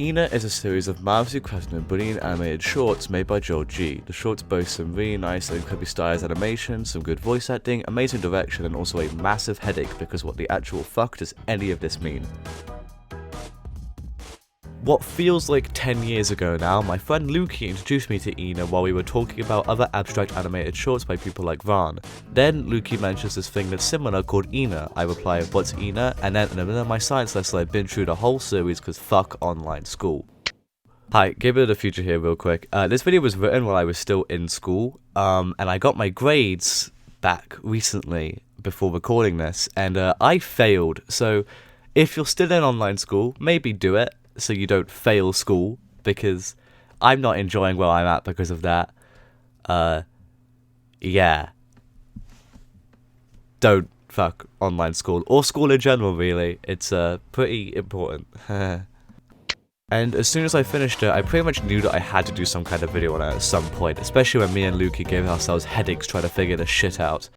ENA is a series of marvelously crafted and brilliant animated shorts made by Joel G. The shorts boast some really nice and incredibly stylized animation, some good voice acting, amazing direction, and also a massive headache because what the actual fuck does any of this mean? What feels like 10 years ago now, my friend Lukey introduced me to ENA while we were talking about other abstract animated shorts by people like Vaughn. Then Lukey mentions this thing that's similar called ENA. I reply, what's ENA? And then in the middle of my science lesson I've been through the whole series because fuck online school. Hi, Gabriel of the future here real quick. This video was written while I was still in school, and I got my grades back recently before recording this, and I failed. So if you're still in online school, maybe do it so you don't fail school, because I'm not enjoying where I'm at because of that. Yeah. Don't fuck online school, or school in general really. It's pretty important. And as soon as I finished it, I pretty much knew that I had to do some kind of video on it at some point, especially when me and Lukey gave ourselves headaches trying to figure this shit out.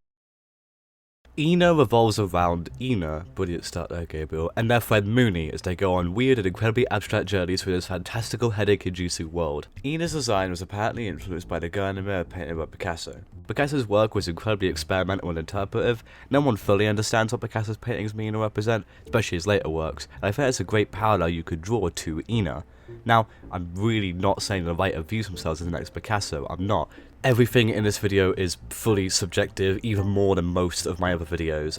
ENA revolves around ENA, brilliant start there Gabriel, and their friend Mooney as they go on weird and incredibly abstract journeys through this fantastical headache-inducing world. ENA's design was apparently influenced by the guy in the mirror painted by Picasso. Picasso's work was incredibly experimental and interpretive. No one fully understands what Picasso's paintings mean or represent, especially his later works, and I think it's a great parallel you could draw to ENA. Now, I'm really not saying the writer views themselves as the next Picasso, I'm not. Everything in this video is fully subjective, even more than most of my other videos.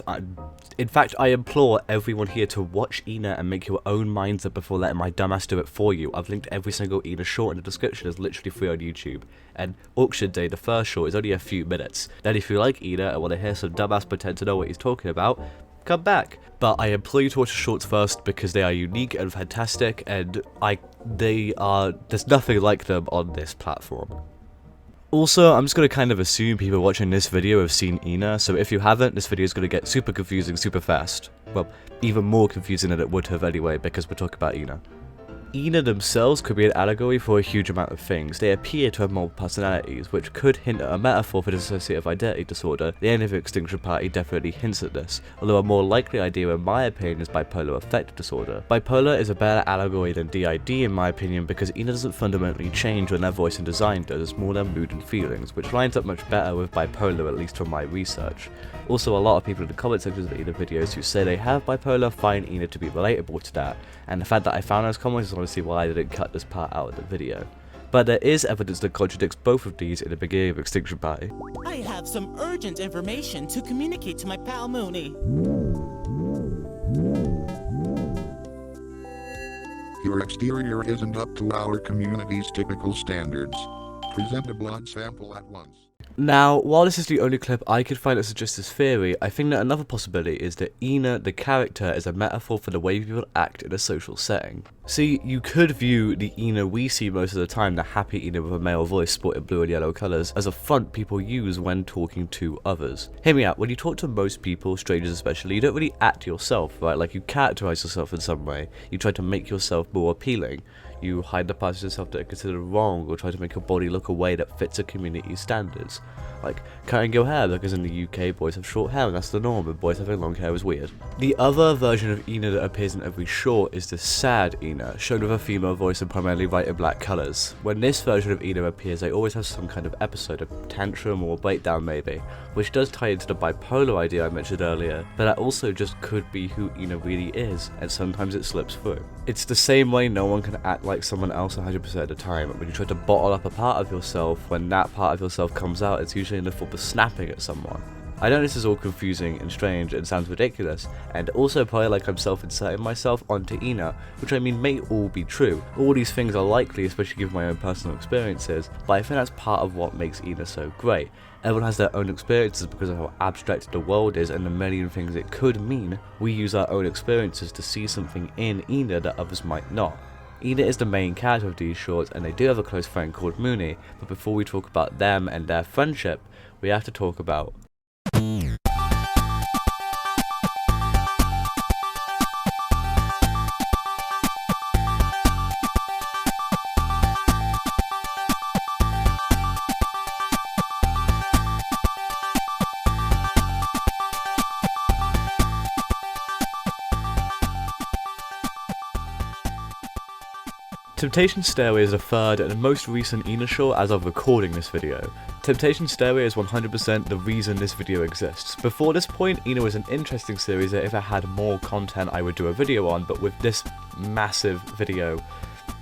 In fact, I implore everyone here to watch ENA and make your own minds up before letting my dumbass do it for you. I've linked every single ENA short in the description, it's literally free on YouTube. And Auction Day, the first short, is only a few minutes. Then if you like ENA and want to hear some dumbass pretend to know what he's talking about, come back. But I implore you to watch the shorts first because they are unique and fantastic, and there's nothing like them on this platform. Also, I'm just going to kind of assume people watching this video have seen ENA, so if you haven't, this video is going to get super confusing super fast. Well, even more confusing than it would have anyway, because we're talking about ENA. ENA themselves could be an allegory for a huge amount of things. They appear to have multiple personalities, which could hint at a metaphor for dissociative identity disorder. The End of Extinction Party definitely hints at this, although a more likely idea in my opinion is bipolar affective disorder. Bipolar is a better allegory than DID in my opinion because ENA doesn't fundamentally change when their voice and design does, it's more their mood and feelings, which lines up much better with bipolar at least from my research. Also, a lot of people in the comment sections of ENA videos who say they have bipolar find ENA to be relatable to that, and the fact that I found those comments is honestly why I didn't cut this part out of the video. But there is evidence that contradicts both of these in the beginning of Extinction Party. I have some urgent information to communicate to my pal Mooney. Your exterior isn't up to our community's typical standards. Present a blood sample at once. Now, while this is the only clip I could find that suggests this theory, I think that another possibility is that ENA, the character, is a metaphor for the way people act in a social setting. See, you could view the ENA we see most of the time, the happy ENA with a male voice sporting blue and yellow colours, as a front people use when talking to others. Hear me out, when you talk to most people, strangers especially, you don't really act yourself, right? Like, you characterise yourself in some way. You try to make yourself more appealing. You hide the parts of yourself that are considered wrong, or try to make your body look a way that fits a community's standards. Like cutting your hair, because in the UK boys have short hair and that's the norm, and boys having long hair is weird. The other version of ENA that appears in every short is the sad ENA, shown with a female voice and primarily white and black colours. When this version of ENA appears, they always have some kind of episode, a tantrum or a breakdown maybe, which does tie into the bipolar idea I mentioned earlier, but that also just could be who ENA really is, and sometimes it slips through. It's the same way no one can act like someone else 100% of the time. When you try to bottle up a part of yourself, when that part of yourself comes out, it's usually in the form of snapping at someone. I know this is all confusing and strange and sounds ridiculous, and also probably like I'm self-inserting myself onto ENA, which I mean may all be true. All these things are likely, especially given my own personal experiences, but I think that's part of what makes ENA so great. Everyone has their own experiences because of how abstract the world is and the million things it could mean. We use our own experiences to see something in ENA that others might not. ENA is the main character of these shorts, and they do have a close friend called Mooney, but before we talk about them and their friendship, we have to talk about Temptation Stairway is the third and most recent ENA short as of recording this video. Temptation Stairway is 100% the reason this video exists. Before this point, ENA was an interesting series that if I had more content I would do a video on, but with this massive video,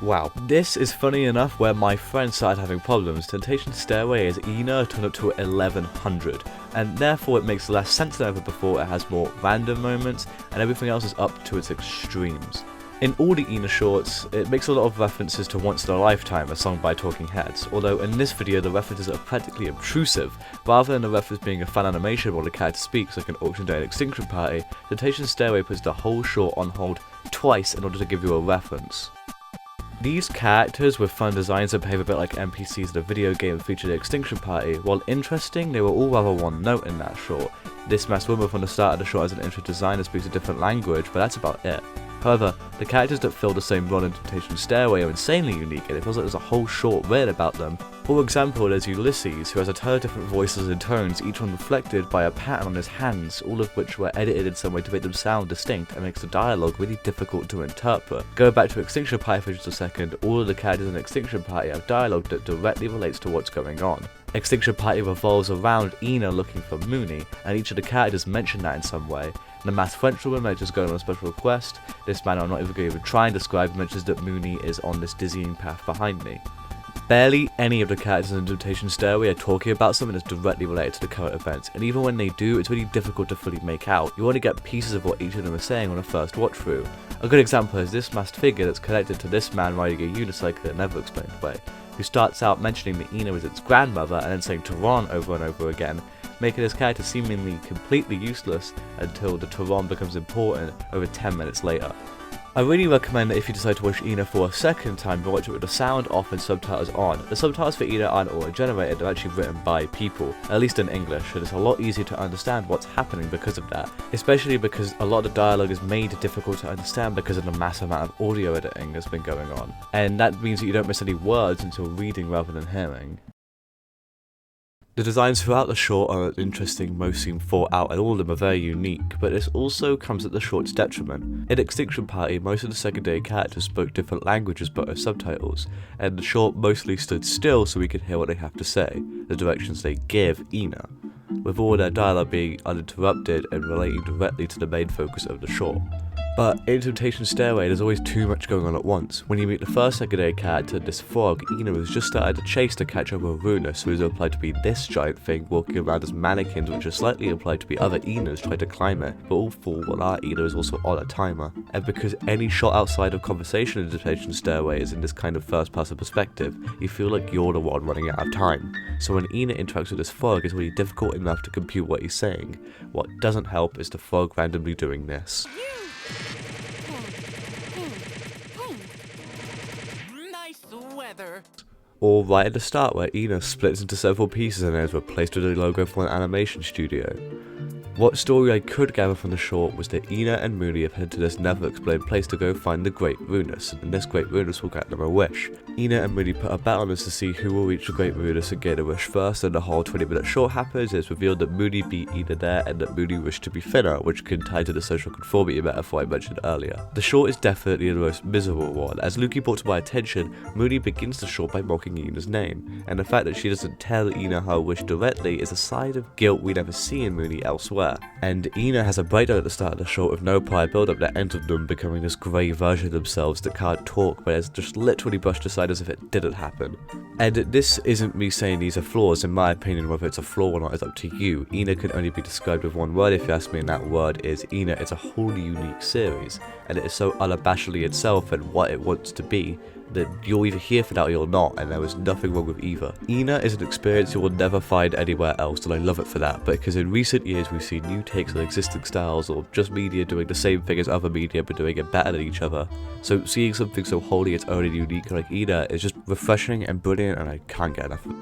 wow. This is funny enough where my friends started having problems. Temptation Stairway is ENA turned up to 1100, and therefore it makes less sense than ever before. It has more random moments, and everything else is up to its extremes. In all the ENA shorts, it makes a lot of references to Once in a Lifetime, a song by Talking Heads, although in this video the references are practically obtrusive. Rather than the reference being a fan animation where the character speaks like an Auction Day and Extinction Party, Temptation Stairway puts the whole short on hold twice in order to give you a reference. These characters with fun designs that behave a bit like NPCs in a video game that featured the Extinction Party, while interesting, they were all rather one note in that short. This masked woman from the start of the short has an intro design that speaks a different language, but that's about it. However, the characters that fill the same role in Temptation Stairway are insanely unique, and it feels like there's a whole short written about them. For example, there's Ulysses, who has a ton of different voices and tones, each one reflected by a pattern on his hands, all of which were edited in some way to make them sound distinct and makes the dialogue really difficult to interpret. Going back to Extinction Party for just a second, all of the characters in Extinction Party have dialogue that directly relates to what's going on. Extinction Party revolves around ENA looking for Mooney, and each of the characters mention that in some way. The masked Frenchwoman mentions going on a special request. This man I'm not even going to try and describe mentions that Mooney is on this dizzying path behind me. Barely any of the characters in Temptation Stairway are talking about something that's directly related to the current events, and even when they do, it's really difficult to fully make out. You only get pieces of what each of them are saying on a first watch through. A good example is this masked figure that's connected to this man riding a unicycle that never explained away, who starts out mentioning that ENA is its grandmother and then saying Tehran over and over again, making this character seemingly completely useless until the Tehran becomes important over 10 minutes later. I really recommend that if you decide to watch ENA for a second time, you watch it with the sound off and subtitles on. The subtitles for ENA aren't auto-generated, they're actually written by people, at least in English, and it's a lot easier to understand what's happening because of that, especially because a lot of the dialogue is made difficult to understand because of the massive amount of audio editing that's been going on, and that means that you don't miss any words until reading rather than hearing. The designs throughout the short are interesting, most seem thought out, and all of them are very unique, but this also comes at the short's detriment. In Extinction Party, most of the secondary characters spoke different languages but with subtitles, and the short mostly stood still so we could hear what they have to say, the directions they give ENA, with all their dialogue being uninterrupted and relating directly to the main focus of the short. But in Temptation Stairway, there's always too much going on at once. When you meet the first secondary character, this frog, ENA has just started a chase to catch up with Runas, who is implied to be this giant thing walking around as mannequins, which are slightly implied to be other ENAs trying to climb it, but all for what our ENA is also on a timer. And because any shot outside of conversation in Temptation Stairway is in this kind of first-person perspective, you feel like you're the one running out of time. So when ENA interacts with this frog, it's really difficult enough to compute what he's saying. What doesn't help is the frog randomly doing this. Nice weather. Or right at the start where ENA splits into several pieces and is replaced with a logo for an animation studio. What story I could gather from the short was that ENA and Mooney have headed to this never-explained place to go find the Great Runus, and this Great Runus will grant them a wish. ENA and Mooney put a bet on this to see who will reach the Great Runus and get a wish first, and the whole 20-minute short happens. It's revealed that Mooney beat ENA there, and that Mooney wished to be thinner, which can tie to the social conformity metaphor I mentioned earlier. The short is definitely the most miserable one. As Lukey brought to my attention, Mooney begins the short by mocking ENA's name, and the fact that she doesn't tell ENA her wish directly is a side of guilt we never see in Mooney elsewhere. And ENA has a breakdown at the start of the short with no prior build-up that ends with them becoming this grey version of themselves that can't talk, but it's just literally brushed aside as if it didn't happen. And this isn't me saying these are flaws. In my opinion, whether it's a flaw or not is up to you. ENA can only be described with one word if you ask me, and that word is ENA. It's a wholly unique series, and it is so unabashedly itself and what it wants to be that you're either here for that or you're not, and there is nothing wrong with either. ENA is an experience you will never find anywhere else, and I love it for that, because in recent years we've seen new takes on existing styles, or just media doing the same thing as other media but doing it better than each other. So seeing something so wholly its own and unique like ENA is just refreshing and brilliant, and I can't get enough of it.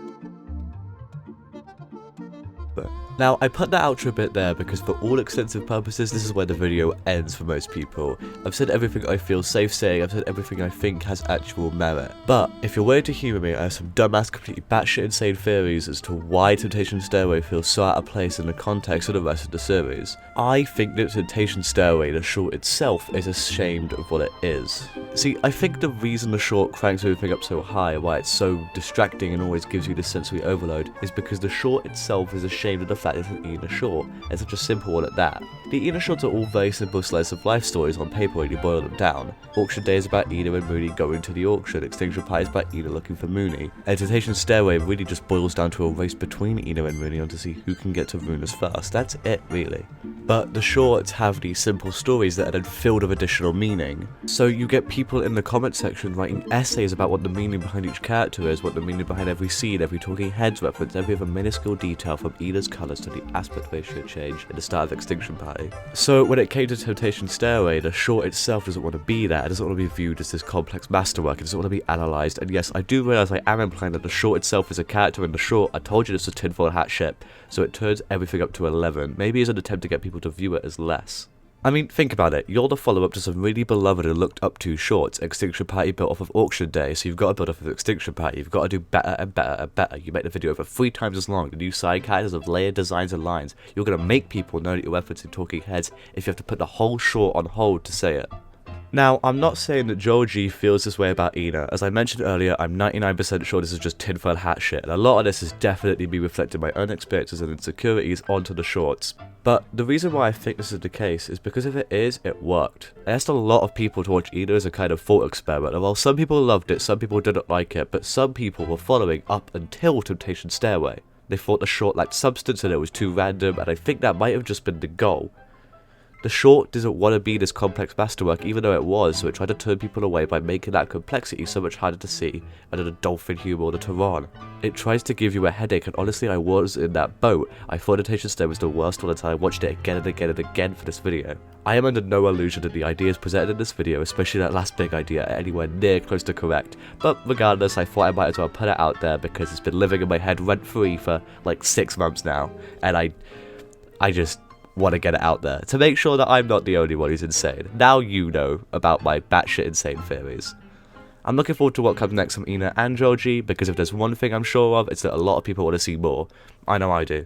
Now, I put that outro bit there because for all extensive purposes, this is where the video ends for most people. I've said everything I feel safe saying, I've said everything I think has actual merit. But, if you're willing to humour me, I have some dumbass, completely batshit insane theories as to why Temptation Stairway feels so out of place in the context of the rest of the series. I think that Temptation Stairway, the short itself, is ashamed of what it is. See, I think the reason the short cranks everything up so high, why it's so distracting and always gives you this sensory overload, is because the short itself is ashamed of the fact it's an ENA short, and such a simple one at that. The ENA shorts are all very simple slice of life stories on paper when you boil them down. Auction Day is about ENA and Mooney going to the auction, Extinction Party is about ENA looking for Mooney, and Temptation Stairway really just boils down to a race between ENA and Mooney on to see who can get to Ruiners first. That's it, really. But the shorts have these simple stories that are then filled with additional meaning. So you get people in the comment section writing essays about what the meaning behind each character is, what the meaning behind every scene, every talking heads reference, every other minuscule detail from ENA's colours to the aspect ratio change at the start of Extinction Party. So when it came to Temptation Stairway, the short itself doesn't want to be that, it doesn't want to be viewed as this complex masterwork, it doesn't want to be analysed, and yes, I do realise I am implying that the short itself is a character in the short. I told you this was tinfoil hat shit, so it turns everything up to 11, maybe as an attempt to get people to view it as less. I mean, think about it, you're the follow-up to some really beloved and looked up to shorts. Extinction Party built off of Auction Day, so you've got to build off of Extinction Party, you've got to do better and better and better. You make the video over 3 times as long, the new side characters of layered designs and lines. You're going to make people know that you're referencing talking heads if you have to put the whole short on hold to say it. Now, I'm not saying that Joel G feels this way about ENA. As I mentioned earlier, I'm 99% sure this is just tinfoil hat shit, and a lot of this is definitely me reflecting my own experiences and insecurities onto the shorts. But the reason why I think this is the case is because if it is, it worked. I asked a lot of people to watch ENA as a kind of thought experiment, and while some people loved it, some people didn't like it, but some people were following up until Temptation Stairway. They thought the short lacked substance and it was too random, and I think that might have just been the goal. The short doesn't want to be this complex masterwork, even though it was, so it tried to turn people away by making that complexity so much harder to see, under the dolphin humor or the Tehran. It tries to give you a headache, and honestly I was in that boat. I thought Temptation Stairway was the worst one until I watched it again and again and again for this video. I am under no illusion that the ideas presented in this video, especially that last big idea, are anywhere near close to correct, but regardless, I thought I might as well put it out there because it's been living in my head rent-free for like 6 months now, and I just want to get it out there to make sure that I'm not the only one who's insane. Now you know about my batshit insane theories. I'm looking forward to what comes next from ENA and Joel G, because if there's one thing I'm sure of, it's that a lot of people want to see more. I know I do.